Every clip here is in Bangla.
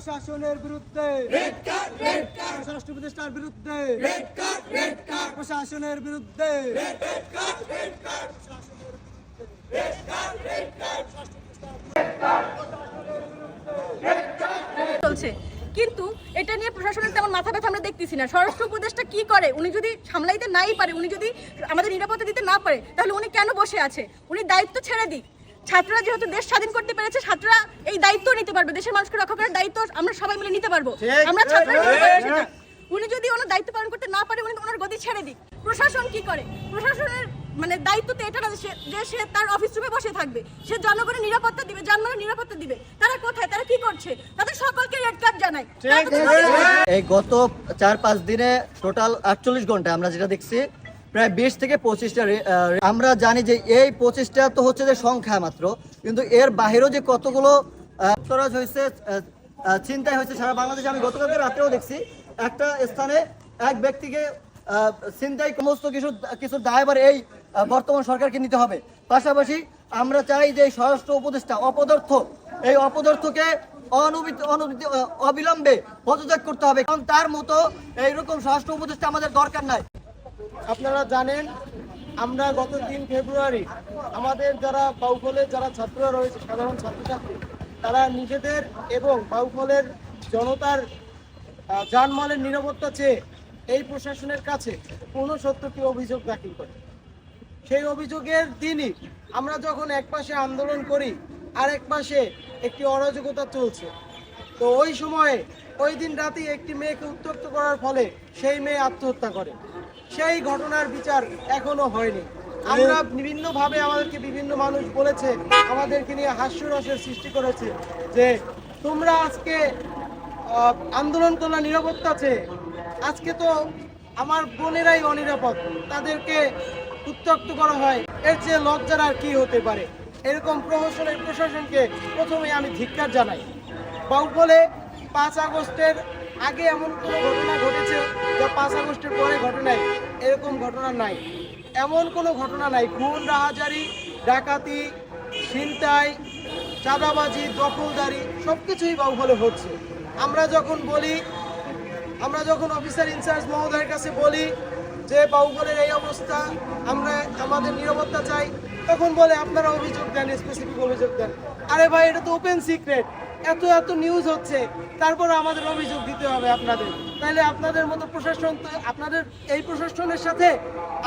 প্রশাসনের বিরুদ্ধে স্বরাষ্ট্র উপদেষ্টার বিরুদ্ধে প্রশাসনের বিরুদ্ধে চলছে, কিন্তু এটা নিয়ে প্রশাসনের তেমন মাথা ব্যথা আমরা দেখতেছি না। স্বরাষ্ট্র উপদেষ্টা কি করে? উনি যদি সামলাইতে নাই পারে, উনি যদি আমাদের নিরাপত্তা দিতে না পারে, তাহলে উনি কেন বসে আছে? উনি দায়িত্ব ছেড়ে দিক। ছাত্ররা যেহেতু দেশ স্বাধীন করতে পেরেছে, ছাত্ররা এই দায়িত্ব নিতে পারবে, দেশের মানুষকে রক্ষা করার দায়িত্ব আমরা সবাই মিলে নিতে পারবো। আমরা ছাত্ররা উনি যদি ওনার দায়িত্ব পালন করতে না পারে, উনি ওনার গদি ছেড়ে দিক। প্রশাসন কি করে? প্রশাসনের মানে দায়িত্ব তো এটা না যে সে তার অফিস রুমে বসে থাকবে, সে জনগণের নিরাপত্তা দিবে, যানবাহনের নিরাপত্তা দিবে। তারা কোথায়? তারা কি করছে? তাদের সকলকে রেড কার্ড জানাই। এই গত 4-5 দিনে টোটাল 48 ঘন্টায় আমরা যেটা দেখছি প্রায় 20 থেকে 25টা। আমরা জানি যে এই 25টা তো হচ্ছে যে সংখ্যা মাত্র, কিন্তু এর বাহিরেও যে কতগুলো তরাজ হয়েছে, চিন্তাই হয়েছে সারা বাংলাদেশে। আমি গতকালকে রাত্রেও দেখছি একটা স্থানে এক ব্যক্তিকে চিন্তাই সমস্ত কিছু দায়ভার এই বর্তমান সরকারকে নিতে হবে। পাশাপাশি আমরা চাই যে স্বরাষ্ট্র উপদেষ্টা অপদার্থ, এই অপদার্থকে অবিলম্বে পদত্যাগ করতে হবে, কারণ তার মতো এইরকম স্বরাষ্ট্র উপদেষ্টা আমাদের দরকার নাই। আপনারা জানেন, আমরা গত 3 ফেব্রুয়ারি আমাদের যারা বাউফলের যারা ছাত্ররা রয়েছে, সাধারণ ছাত্রছাত্রী, তারা নিজেদের এবং বাউফলের জনতার যানমালের নিরাপত্তা চেয়ে এই প্রশাসনের কাছে ৬৯টি অভিযোগ দাখিল করে। সেই অভিযোগের দিনই আমরা যখন এক পাশে আন্দোলন করি, আর এক পাশে একটি অরাজকতা চলছে, তো ওই সময়ে ওই দিন রাতেই একটি মেয়েকে উত্ত্যক্ত করার ফলে সেই মেয়ে আত্মহত্যা করে। সেই ঘটনার বিচার এখনো হয়নি। আমরা বিভিন্নভাবে আমাদেরকে বিভিন্ন মানুষ বলেছে, আমাদেরকে নিয়ে হাস্যরসের সৃষ্টি করেছে যে তোমরা আজকে আন্দোলন করলা নিরাপত্তা চেয়ে, আজকে তো আমার বোনেরাই অনিরাপদ, তাদেরকে উত্ত্যক্ত করা হয়, এর চেয়ে লজ্জার আর কি হতে পারে? এরকম প্রশাসনকে প্রথমে আমি ধিক্কার জানাই। বাউফলে 5 আগস্টের আগে এমন কোনো ঘটনা ঘটেছে যা 5 আগস্টের পরে ঘটে নাই, এরকম ঘটনা নাই। এমন কোনো ঘটনা নাই। খুন, রাহাজারি, ডাকাতি, ছিনতাই, চাঁদাবাজি, দখলদারি সবকিছুই বাউফলে হচ্ছে। আমরা যখন অফিসার ইনচার্জ মহোদয়ের কাছে বলি যে বাউফলের এই অবস্থা, আমরা আমাদের নিরাপত্তা চাই, তখন বলে আপনারা অভিযোগ দেন, স্পেসিফিক অভিযোগ দেন। আরে ভাই, এটা তো ওপেন সিক্রেট, এত নিউজ হচ্ছে, তারপর আমাদের অভিযোগ দিতে হবে আপনাদের। তাহলে আপনাদের মতো প্রশাসন, তো আপনাদের এই প্রশাসনের সাথে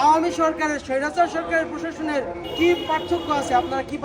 আওয়ামী সরকারের, স্বৈরাচার সরকারের প্রশাসনের কি পার্থক্য আছে? আপনারা কি